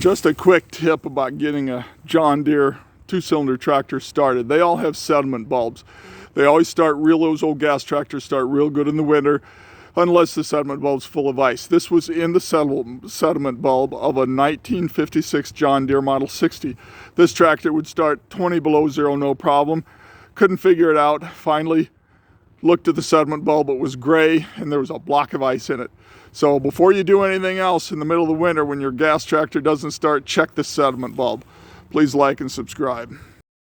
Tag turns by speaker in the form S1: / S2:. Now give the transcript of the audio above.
S1: Just a quick tip about getting a John Deere 2-cylinder tractor started. They all have sediment bulbs. They always start those old gas tractors start real good in the winter, unless the sediment bulb's full of ice. This was in the sediment bulb of a 1956 John Deere Model 60. This tractor would start 20 below zero, no problem. Couldn't figure it out. Finally looked at the sediment bulb. It was gray and there was a block of ice in it. So before you do anything else in the middle of the winter when your gas tractor doesn't start, check the sediment bulb. Please like and subscribe.